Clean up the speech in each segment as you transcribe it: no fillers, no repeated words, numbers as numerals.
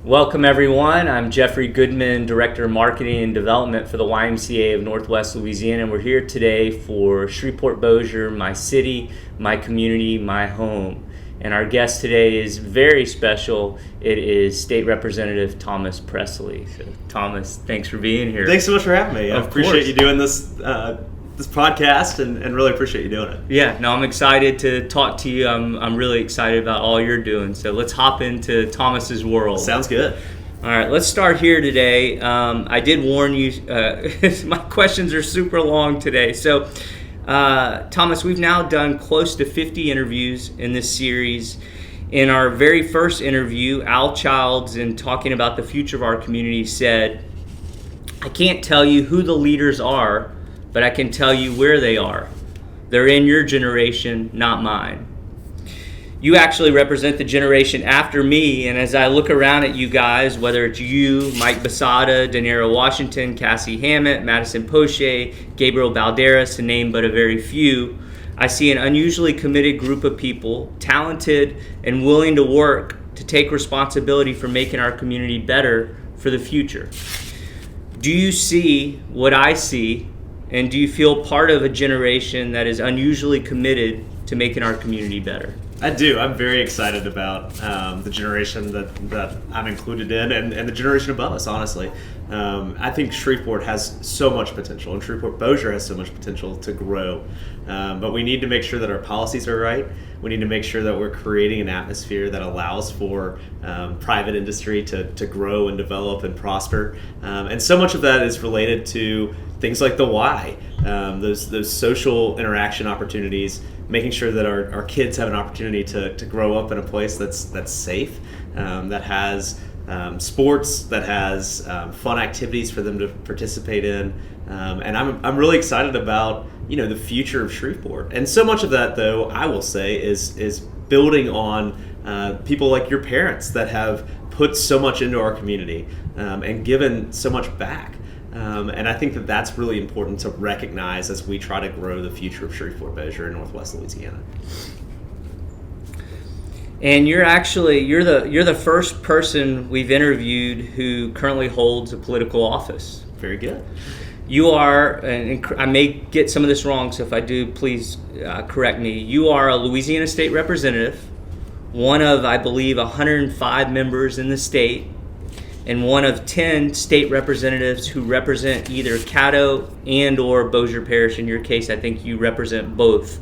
Welcome everyone. I'm Jeffrey Goodman, Director of Marketing and Development for the YMCA of Northwest Louisiana, and we're here today for Shreveport-Bossier, my city, my community, my home. And our guest today is very special. It is State Representative Thomas Presley. So, Thomas, thanks for being here. Thanks so much for having me. I appreciate you doing this podcast and really appreciate you doing it. Yeah, no, I'm excited to talk to you. I'm really excited about all you're doing. So let's hop into Thomas's world. Sounds good. All right, let's start here today. I did warn you, my questions are super long today. So, Thomas, we've now done close to 50 interviews in this series. In our very first interview, Al Childs, in talking about the future of our community, said, "I can't tell you who the leaders are, but I can tell you where they are. They're in your generation, not mine." You actually represent the generation after me, and as I look around at you guys, whether it's you, Mike Busada, Dinero Washington, Cassie Hammett, Madison Poche, Gabriel Balderas, to name but a very few, I see an unusually committed group of people, talented and willing to work to take responsibility for making our community better for the future. Do you see what I see? And do you feel part of a generation that is unusually committed to making our community better? I do. I'm very excited about the generation that I'm included in and the generation above us, honestly. I think Shreveport has so much potential, and Shreveport-Bossier has so much potential to grow. But we need to make sure that our policies are right. We need to make sure that we're creating an atmosphere that allows for private industry to grow and develop and prosper. And so much of that is related to things like the why, those social interaction opportunities, making sure that our kids have an opportunity to grow up in a place that's safe, that has sports, that has fun activities for them to participate in. And I'm really excited about the future of Shreveport. And so much of that, though, I will say, is building on people like your parents that have put so much into our community and given so much back. And I think that's really important to recognize as we try to grow the future of Shreveport-Bossier in Northwest Louisiana. And you're the first person we've interviewed who currently holds a political office. Very good. You are, and I may get some of this wrong, so if I do, please correct me. You are a Louisiana State Representative, one of, I believe, 105 members in the state, and one of 10 state representatives who represent either Caddo and or Bossier Parish. In your case, I think you represent both.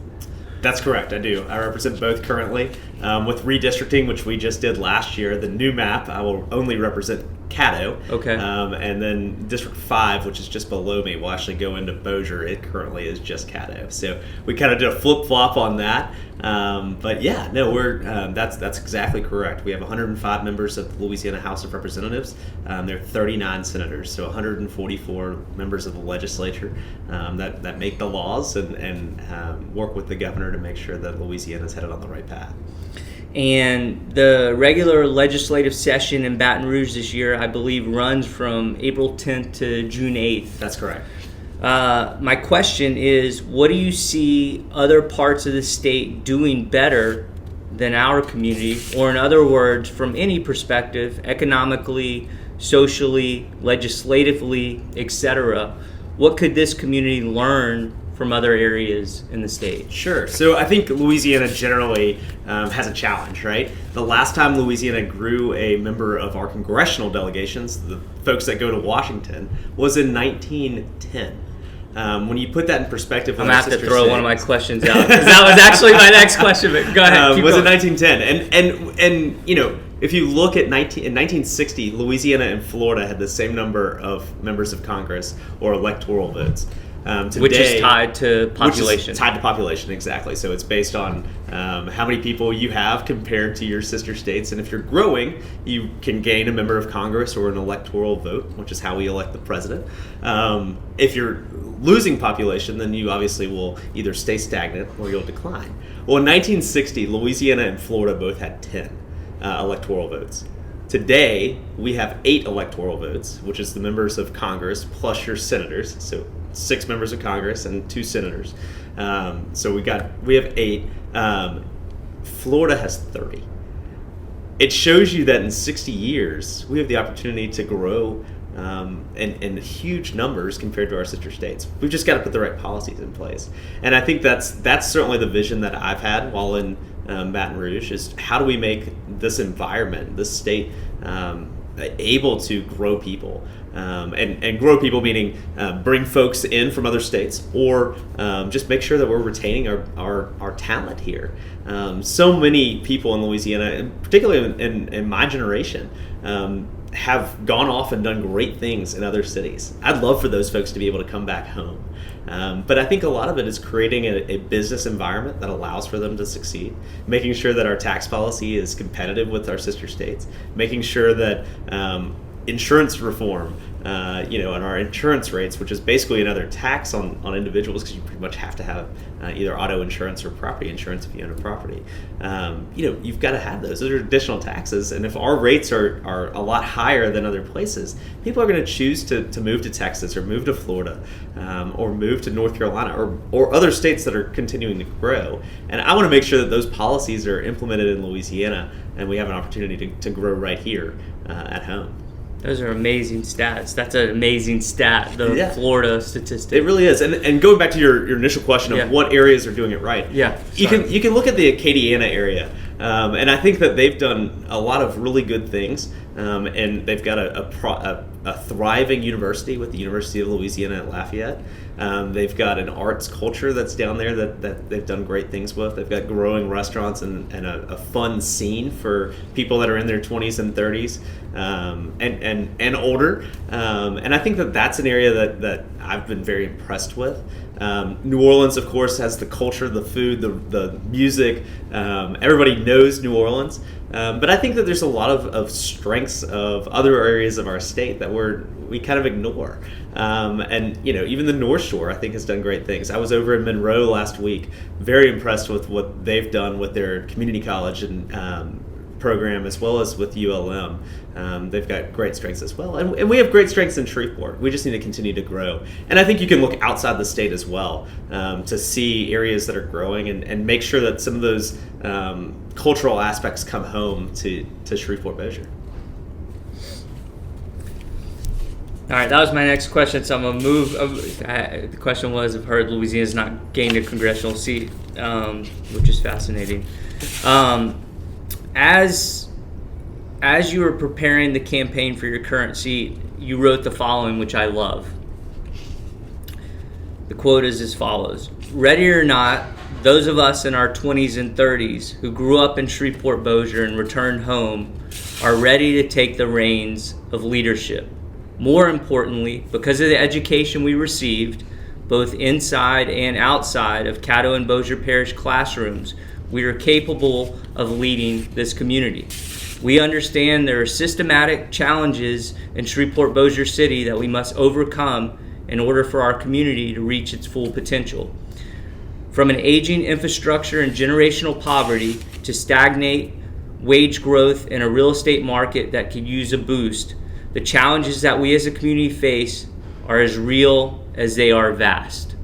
That's correct, I do. I represent both currently. With redistricting, which we just did last year, the new map, I will only represent Caddo. Okay. And then District 5, which is just below me, will actually go into Bossier. It currently is just Caddo. So we kind of did a flip-flop on that. But yeah, no, that's exactly correct. We have 105 members of the Louisiana House of Representatives. There are 39 senators, so 144 members of the legislature that make the laws and work with the governor to make sure that Louisiana is headed on the right path. And the regular legislative session in Baton Rouge this year, I believe, runs from April 10th to June 8th. That's correct. My question is, what do you see other parts of the state doing better than our community? Or in other words, from any perspective, economically, socially, legislatively, etc., what could this community learn from other areas in the state? Sure. So I think Louisiana generally has a challenge, right? The last time Louisiana grew a member of our congressional delegations, the folks that go to Washington, was in 1910. When you put that in perspective, I'm going to have to throw one of my questions out, because that was actually my next question, but go ahead. Was in 1910. And if you look at in 1960, Louisiana and Florida had the same number of members of Congress or electoral votes. Today, which is tied to population. Which is tied to population, exactly. So it's based on how many people you have compared to your sister states. And if you're growing, you can gain a member of Congress or an electoral vote, which is how we elect the president. If you're losing population, then you obviously will either stay stagnant or you'll decline. Well, in 1960, Louisiana and Florida both had 10 electoral votes. Today, we have 8 electoral votes, which is the members of Congress plus your senators. So 6 members of Congress and 2 senators. So we have 8. Florida has 30. it shows you that in 60 years, we have the opportunity to grow in huge numbers compared to our sister states. We've just got to put the right policies in place. And I think that's certainly the vision that I've had while in Baton Rouge, is how do we make this environment, this state, able to grow people. And grow people meaning bring folks in from other states, or just make sure that we're retaining our talent here. So many people in Louisiana, and particularly in my generation, have gone off and done great things in other cities. I'd love for those folks to be able to come back home. But I think a lot of it is creating a business environment that allows for them to succeed, making sure that our tax policy is competitive with our sister states, making sure that insurance reform, and our insurance rates, which is basically another tax on individuals, because you pretty much have to have either auto insurance or property insurance if you own a property. You've got to have those. Those are additional taxes, and if our rates are a lot higher than other places, people are going to choose to move to Texas or move to Florida, or move to North Carolina or other states that are continuing to grow. And I want to make sure that those policies are implemented in Louisiana, and we have an opportunity to grow right here at home. Those are amazing stats. That's an amazing stat, the Florida statistic. It really is. And going back to your initial question of what areas are doing it right, you can look at the Acadiana area, and I think that they've done a lot of really good things, and they've got a thriving university with the University of Louisiana at Lafayette. They've got an arts culture that's down there that they've done great things with. They've got growing restaurants and a fun scene for people that are in their 20s and 30s and older. And I think that's an area that I've been very impressed with. New Orleans, of course, has the culture, the food, the music. Everybody knows New Orleans. But I think that there's a lot of strengths of other areas of our state that we kind of ignore. And even the North Shore, I think, has done great things. I was over in Monroe last week, very impressed with what they've done with their community college and program, as well as with ULM. They've got great strengths as well. And we have great strengths in Shreveport. We just need to continue to grow. And I think you can look outside the state as well to see areas that are growing and make sure that some of those cultural aspects come home to Shreveport-Bossier. All right, that was my next question, so I'm going to move. The question was, I've heard Louisiana's not gained a congressional seat, which is fascinating. As you were preparing the campaign for your current seat, you wrote the following, which I love. The quote is as follows: "Ready or not, those of us in our 20s and 30s who grew up in Shreveport-Bossier and returned home are ready to take the reins of leadership. More importantly, because of the education we received, both inside and outside of Caddo and Bossier Parish classrooms, we are capable of leading this community. We understand there are systematic challenges in Shreveport-Bossier City that we must overcome in order for our community to reach its full potential. From an aging infrastructure and generational poverty to stagnate wage growth in a real estate market that could use a boost, the challenges that we as a community face are as real as they are vast."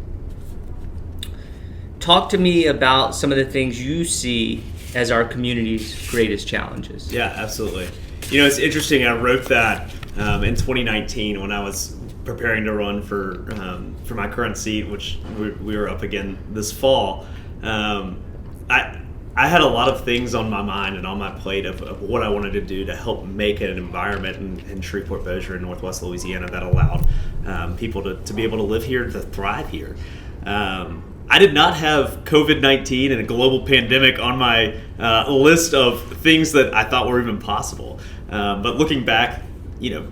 Talk to me about some of the things you see as our community's greatest challenges. Yeah, absolutely. It's interesting. I wrote that in 2019 when I was preparing to run for my current seat, which we were up again this fall. I had a lot of things on my mind and on my plate of what I wanted to do to help make an environment in Shreveport-Bossier in Northwest Louisiana that allowed people to be able to live here, to thrive here. I did not have COVID-19 and a global pandemic on my list of things that I thought were even possible. But looking back,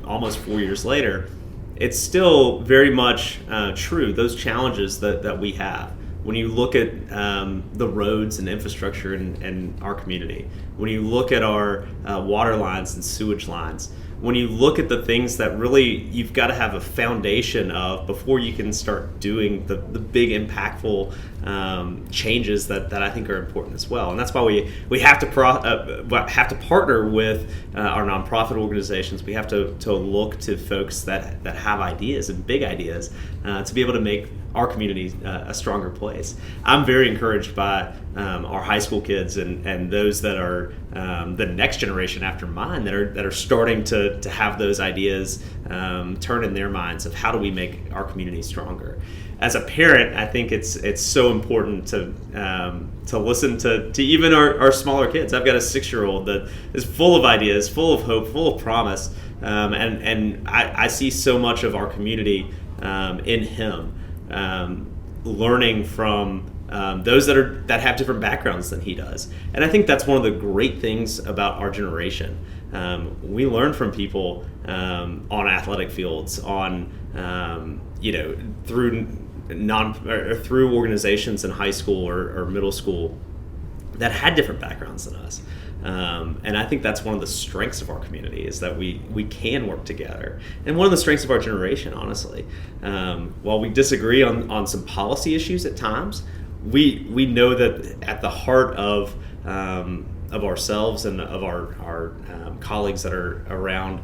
almost 4 years later, it's still very much true, those challenges that we have. When you look at the roads and infrastructure in our community, when you look at our water lines and sewage lines, when you look at the things that really you've got to have a foundation of before you can start doing the big impactful changes that I think are important as well. And that's why we have to partner with our nonprofit organizations. We have to look to folks that have ideas and big ideas to be able to make our community a stronger place. I'm very encouraged by our high school kids and those that are the next generation after mine that are starting to have those ideas turn in their minds of how do we make our community stronger. As a parent, I think it's so important to listen to even our smaller kids. I've got a 6-year-old that is full of ideas, full of hope, full of promise, and I see so much of our community in him, learning from those that have different backgrounds than he does. And I think that's one of the great things about our generation. We learn from people on athletic fields, on through organizations in high school or middle school that had different backgrounds than us. And I think that's one of the strengths of our community is that we can work together. And one of the strengths of our generation, honestly. While we disagree on some policy issues at times, we know that at the heart of ourselves and of our colleagues that are around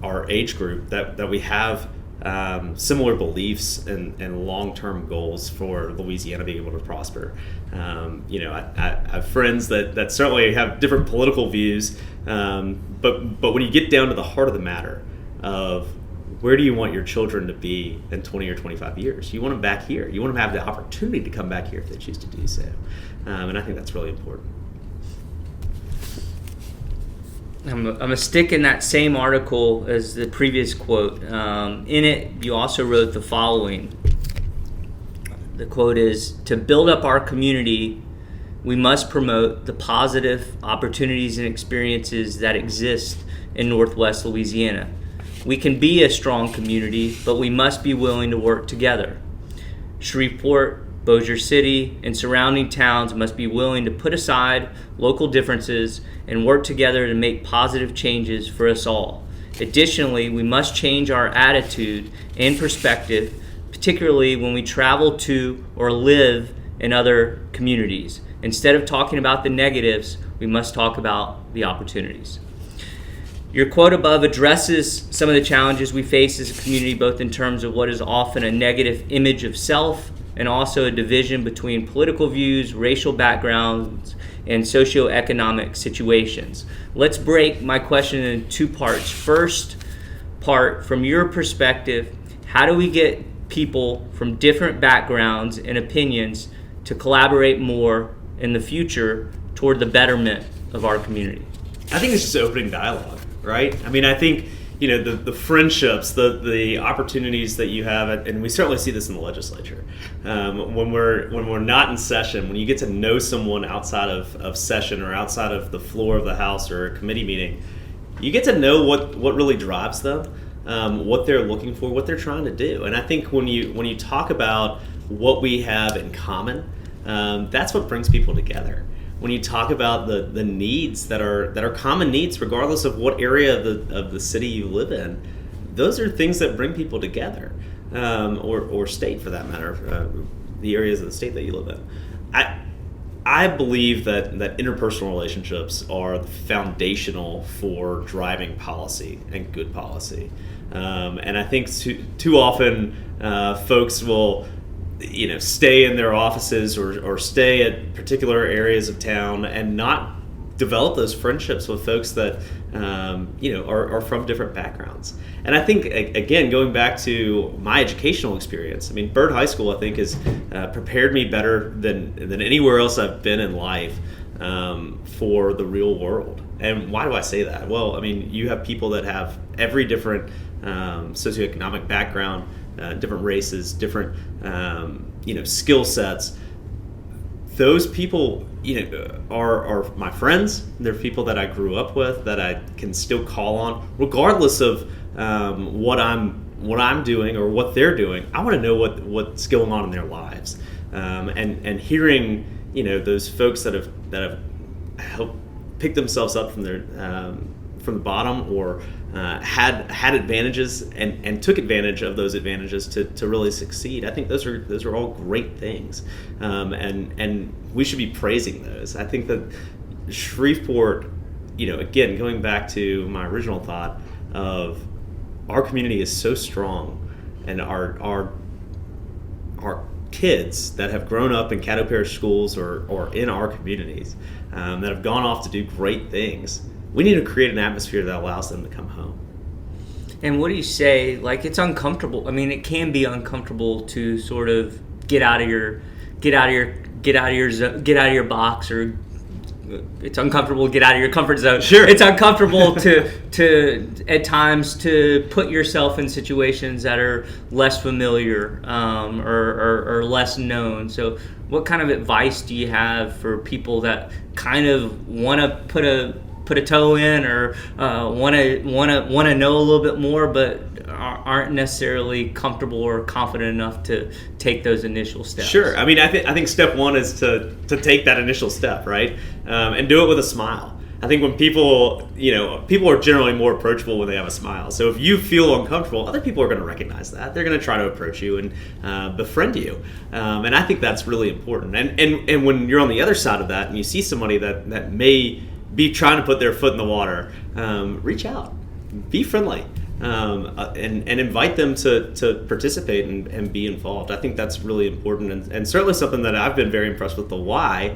our age group, that we have similar beliefs and long-term goals for Louisiana being able to prosper. I have friends that certainly have different political views, but when you get down to the heart of the matter of where do you want your children to be in 20 or 25 years? You want them back here. You want them to have the opportunity to come back here if they choose to do so. And I think that's really important. I'm going to stick in that same article as the previous quote. In it, you also wrote the following. The quote is, "To build up our community, we must promote the positive opportunities and experiences that exist in Northwest Louisiana. We can be a strong community, but we must be willing to work together. Shreveport, Bossier City, and surrounding towns must be willing to put aside local differences and work together to make positive changes for us all. Additionally, we must change our attitude and perspective, particularly when we travel to or live in other communities. Instead of talking about the negatives, we must talk about the opportunities." Your quote above addresses some of the challenges we face as a community, both in terms of what is often a negative image of self and also a division between political views, racial backgrounds, and socioeconomic situations. Let's break my question into two parts. First part, from your perspective, how do we get people from different backgrounds and opinions to collaborate more in the future toward the betterment of our community? I think it's just opening dialogue, right? I mean, I think the friendships, the opportunities that you have, and we certainly see this in the legislature. When we're not in session, when you get to know someone outside of session or outside of the floor of the House or a committee meeting, you get to know what really drives them, what they're looking for, what they're trying to do. And I think when you talk about what we have in common, that's what brings people together. When you talk about the needs that are common needs, regardless of what area of the city you live in, those are things that bring people together, or state for that matter, the areas of the state that you live in. I believe that interpersonal relationships are foundational for driving policy and good policy, and I think too often folks will stay in their offices or stay at particular areas of town and not develop those friendships with folks that are from different backgrounds. And I think, again, going back to my educational experience, I mean, Byrd High School, I think, has prepared me better than anywhere else I've been in life for the real world. And why do I say that? Well, I mean, you have people that have every different socioeconomic background, different races, different skill sets. Those people are my friends. They're people that I grew up with, that I can still call on, regardless of what I'm doing or what they're doing. I want to know what's going on in their lives, and hearing those folks that have helped pick themselves up from the bottom, or had advantages and took advantage of those advantages to really succeed. I think those are all great things, and we should be praising those. I think that Shreveport, again, going back to my original thought of our community is so strong, and our our kids that have grown up in Caddo Parish schools or in our communities that have gone off to do great things. We need to create an atmosphere that allows them to come home. And what do you say? Like, it's uncomfortable. I mean, it can be uncomfortable to sort of get out of your box, or it's uncomfortable to get out of your comfort zone. Sure. It's uncomfortable to at times to put yourself in situations that are less familiar or less known. So what kind of advice do you have for people that kind of want to put a toe in, or want to know a little bit more, but aren't necessarily comfortable or confident enough to take those initial steps? Sure. I mean, I think step one is to take that initial step, right? And do it with a smile. I think when people are generally more approachable when they have a smile. So if you feel uncomfortable, other people are going to recognize that. They're going to try to approach you and befriend you. And I think that's really important. And when you're on the other side of that and you see somebody that may be trying to put their foot in the water, reach out, be friendly, and invite them to participate and be involved. I think that's really important, and certainly something that I've been very impressed with the Y,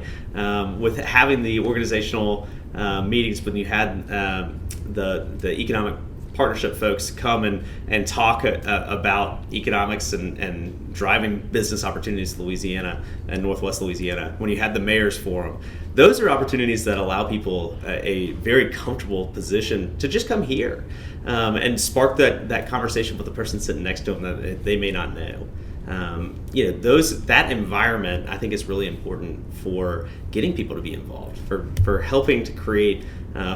with having the organizational meetings when you had the economic partnership folks come and talk about economics and driving business opportunities to Louisiana and Northwest Louisiana. When you had the mayor's forum, those are opportunities that allow people a very comfortable position to just come here and spark that conversation with the person sitting next to them that they may not know. That environment, I think, is really important for getting people to be involved, for helping to create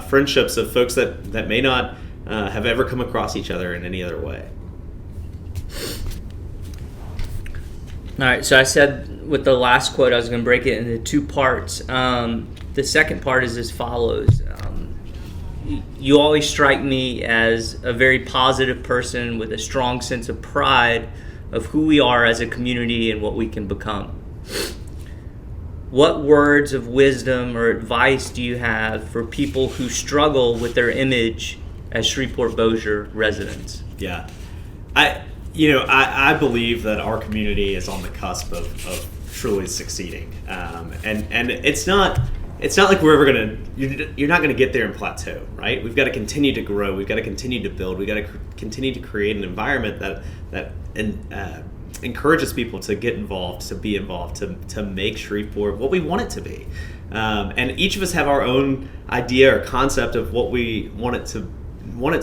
friendships of folks that may not have ever come across each other in any other way. All right, so I said with the last quote I was going to break it into two parts. The second part is as follows. You always strike me as a very positive person with a strong sense of pride of who we are as a community and what we can become. What words of wisdom or advice do you have for people who struggle with their image as Shreveport-Bossier residents? Yeah, I believe that our community is on the cusp of truly succeeding, and it's not like you're not gonna get there and plateau, right? We've got to continue to grow. We've got to continue to build. We've got to continue to create an environment that encourages people to get involved, to be involved, to make Shreveport what we want it to be. And each of us have our own idea or concept of what we want it to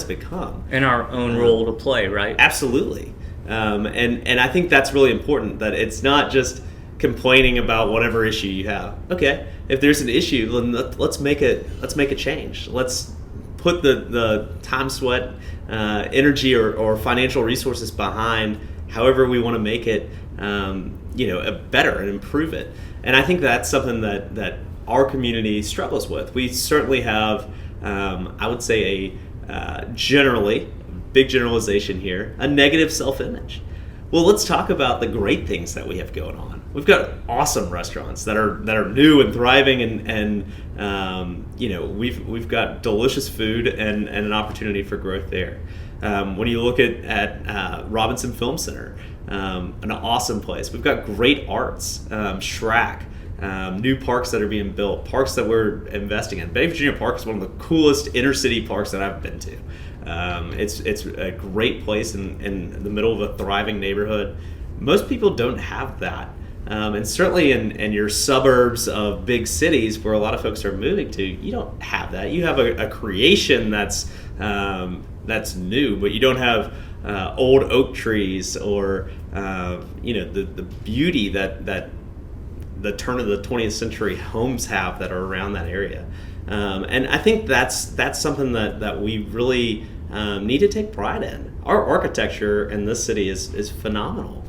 become, and our own role to play, right? Absolutely. And I think that's really important, that it's not just complaining about whatever issue you have. Okay, if there's an issue, then let's make a change. Let's put the time, sweat, energy, or financial resources behind however we want to make it better and improve it. And I think that's something that our community struggles with. We certainly have, I would say, generally, big generalization here, a negative self-image. Well, let's talk about the great things that we have going on. We've got awesome restaurants that are new and thriving, and we've got delicious food and an opportunity for growth there. When you look at Robinson Film Center, an awesome place. We've got great arts, Shrek, new parks that are being built, parks that we're investing in. Bay Virginia Park is one of the coolest inner city parks that I've been to. It's a great place in the middle of a thriving neighborhood. Most people don't have that. And certainly in your suburbs of big cities where a lot of folks are moving to, you don't have that. You have a creation that's new, but you don't have old oak trees or the beauty that the turn of the 20th century homes have that are around that area. And I think that's something that we really need to take pride in. Our architecture in this city is phenomenal.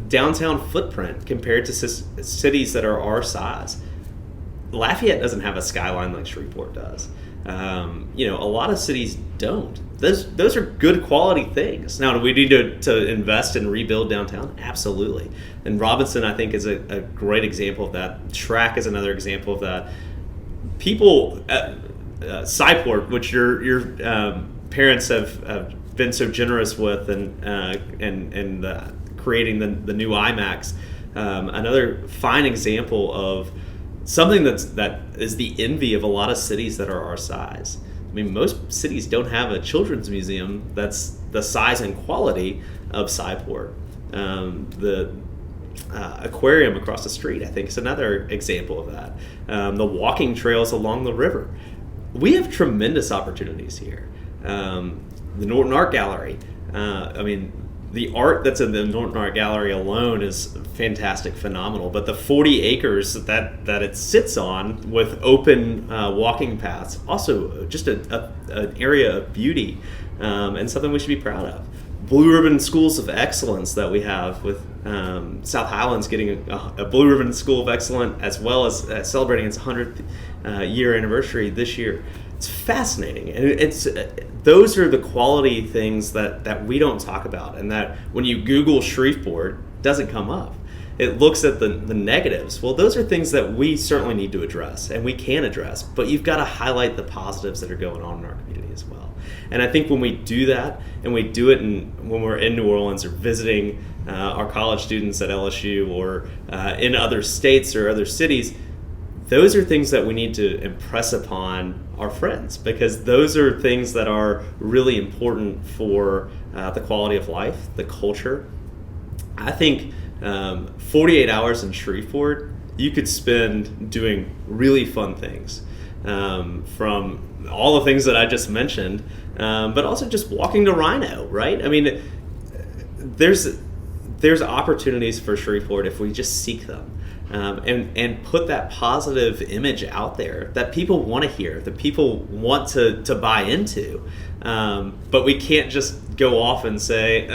Downtown footprint compared to cities that are our size. Lafayette doesn't have a skyline like Shreveport does. A lot of cities don't. Those are good quality things. Now, do we need to invest and rebuild downtown? Absolutely. And Robinson, I think, is a great example of that. Shrek is another example of that. People, Cyport, which your parents have been so generous with, and the creating the new IMAX. Another fine example of something that is the envy of a lot of cities that are our size. I mean, most cities don't have a children's museum that's the size and quality of Sci-Port. The aquarium across the street, I think, is another example of that. The walking trails along the river. We have tremendous opportunities here. The Norton Art Gallery. The art that's in the Norton Art Gallery alone is fantastic, phenomenal. But the 40 acres that it sits on with open walking paths, also just an area of beauty and something we should be proud of. Blue Ribbon Schools of Excellence that we have with South Highlands getting a Blue Ribbon School of Excellence, as well as celebrating its 100th year anniversary this year. It's fascinating, and those are the quality things that we don't talk about, and that when you Google Shreveport, doesn't come up. It looks at the negatives. Well, those are things that we certainly need to address, and we can address, but you've got to highlight the positives that are going on in our community as well. And I think when we do that, and we do it when we're in New Orleans or visiting our college students at LSU or in other states or other cities, those are things that we need to impress upon our friends, because those are things that are really important for the quality of life, the culture. I think 48 hours in Shreveport, you could spend doing really fun things, from all the things that I just mentioned, but also just walking to Rhino, right? I mean, there's opportunities for Shreveport if we just seek them. And put that positive image out there that people want to hear, that people want to buy into. But we can't just go off and say,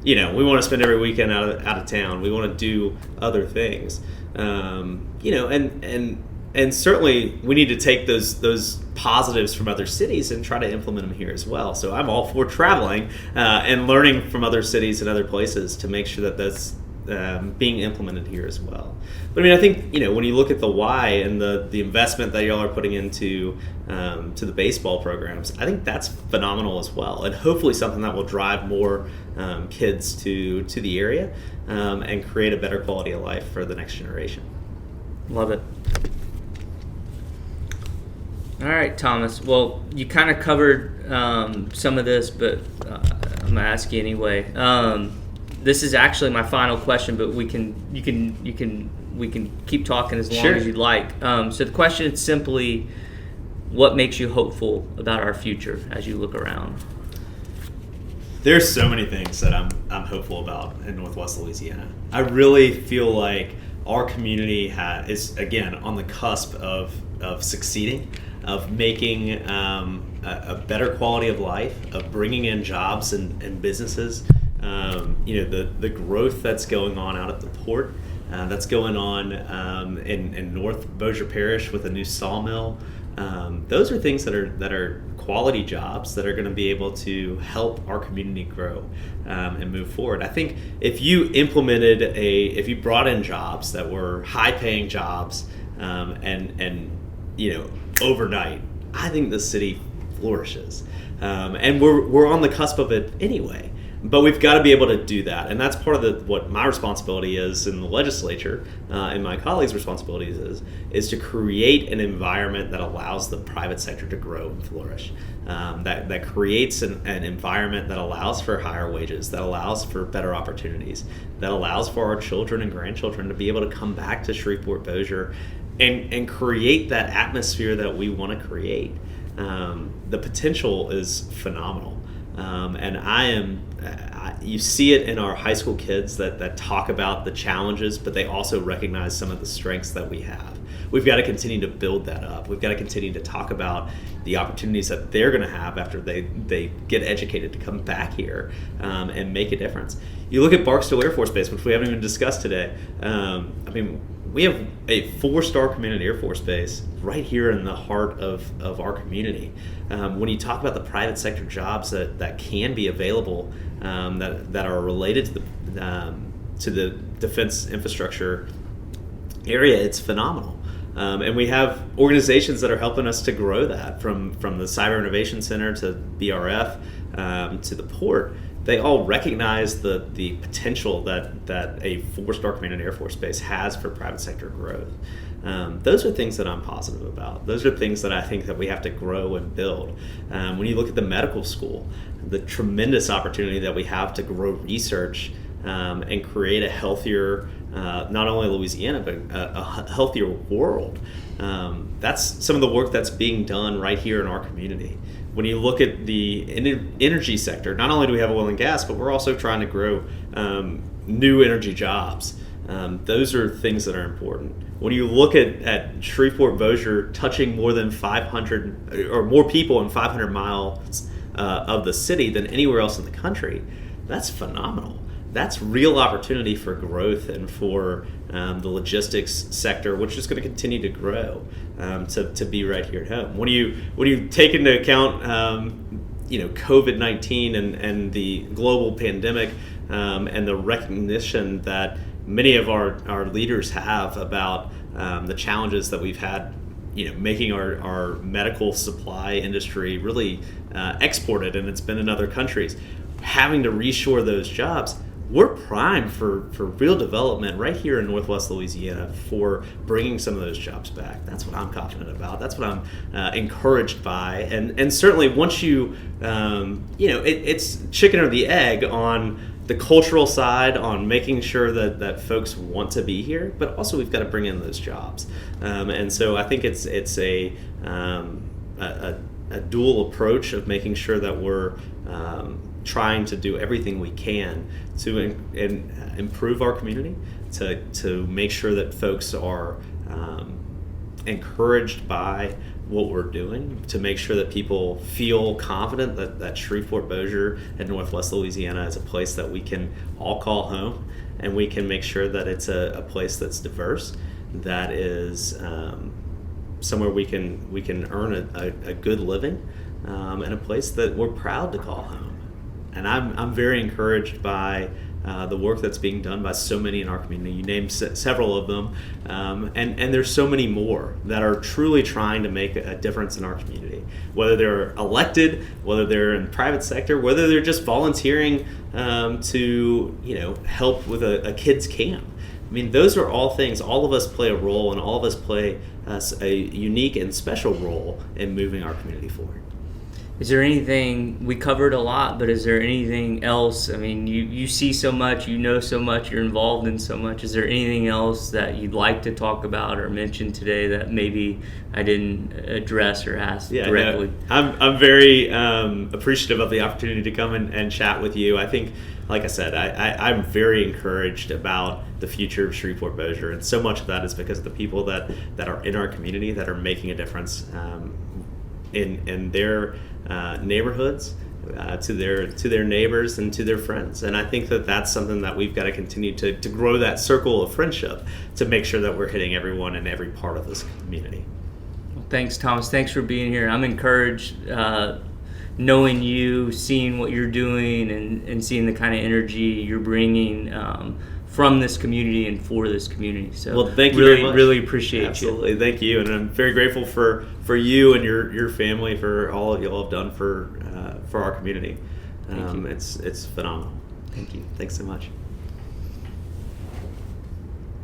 we want to spend every weekend out of town. We want to do other things. And certainly we need to take those positives from other cities and try to implement them here as well. So I'm all for traveling and learning from other cities and other places to make sure that that's being implemented here as well. But I think when you look at the Y and the investment that y'all are putting into to the baseball programs, I think that's phenomenal as well, and hopefully something that will drive more kids to the area and create a better quality of life for the next generation. Love it. All right, Thomas. Well, you kind of covered some of this, but I'm gonna ask you anyway. This is actually my final question, but we can keep talking as long as you'd like. So the question is simply, what makes you hopeful about our future as you look around? There's so many things that I'm hopeful about in Northwest Louisiana. I really feel like our community is again on the cusp of succeeding, of making a better quality of life, of bringing in jobs and businesses. The growth that's going on out at the port, that's going on in North Bossier Parish with a new sawmill. Those are things that are quality jobs that are going to be able to help our community grow and move forward. I think if you if you brought in jobs that were high-paying jobs and overnight, I think the city flourishes, and we're on the cusp of it anyway. But we've got to be able to do that, and that's part of what my responsibility is in the legislature, and my colleagues' responsibilities is to create an environment that allows the private sector to grow and flourish, that creates an environment that allows for higher wages, that allows for better opportunities, that allows for our children and grandchildren to be able to come back to Shreveport-Bossier and create that atmosphere that we want to create. The potential is phenomenal. And you see it in our high school kids that talk about the challenges, but they also recognize some of the strengths that we have. We've got to continue to build that up. We've got to continue to talk about the opportunities that they're going to have after they get educated to come back here and make a difference. You look at Barksdale Air Force Base, which we haven't even discussed today. We have a 4-star community Air Force base right here in the heart of our community. When you talk about the private sector jobs that can be available, that are related to the defense infrastructure area, it's phenomenal. And we have organizations that are helping us to grow that, from the Cyber Innovation Center to BRF to the port. they all recognize the potential that a 4-star command and Air Force base has for private sector growth. Those are things that I'm positive about. Those are things that I think that we have to grow and build. When you look at the medical school, the tremendous opportunity that we have to grow research and create a healthier, not only Louisiana, but a healthier world. That's some of the work that's being done right here in our community. When you look at the energy sector, not only do we have oil and gas, but we're also trying to grow new energy jobs. Those are things that are important. When you look at Shreveport-Bossier touching more than 500 or more people in 500 miles of the city than anywhere else in the country, that's phenomenal. That's real opportunity for growth and for the logistics sector, which is going to continue to grow to be right here at home. When you take into account COVID-19 and the global pandemic and the recognition that many of our leaders have about the challenges that we've had, making our medical supply industry really exported, and it's been in other countries, having to reshore those jobs. We're primed for real development right here in Northwest Louisiana for bringing some of those jobs back. That's what I'm confident about. That's what I'm encouraged by. And certainly once it's chicken or the egg on the cultural side, on making sure that folks want to be here, but also we've got to bring in those jobs. And so I think it's a dual approach of making sure that we're trying to do everything we can to improve our community, to make sure that folks are encouraged by what we're doing, to make sure that people feel confident that Shreveport-Bossier and Northwest Louisiana is a place that we can all call home, and we can make sure that it's a place that's diverse, that is somewhere we can earn a good living, and a place that we're proud to call home. And I'm very encouraged by the work that's being done by so many in our community. You named several of them, and there's so many more that are truly trying to make a difference in our community. Whether they're elected, whether they're in the private sector, whether they're just volunteering to help with a kids camp. I mean, those are all things. All of us play a role, and all of us play a unique and special role in moving our community forward. Is there anything, we covered a lot, but is there anything else? I mean, you see so much, you know so much, you're involved in so much. Is there anything else that you'd like to talk about or mention today that maybe I didn't address or ask directly? No, I'm very appreciative of the opportunity to come and chat with you. I think, like I said, I'm very encouraged about the future of Shreveport-Bossier, and so much of that is because of the people that are in our community that are making a difference in their neighborhoods, to their neighbors and to their friends. And I think that's something that we've got to continue to grow, that circle of friendship, to make sure that we're hitting everyone in every part of this community. Well, thanks, Thomas. Thanks for being here. I'm encouraged knowing you, seeing what you're doing, and seeing the kind of energy you're bringing from this community and for this community. So, well, thank you very much. Really appreciate Absolutely. you. Thank you, and I'm very grateful for you and your family, for all of y'all have done for our community. Thank you. It's phenomenal. Thank you. Thanks so much.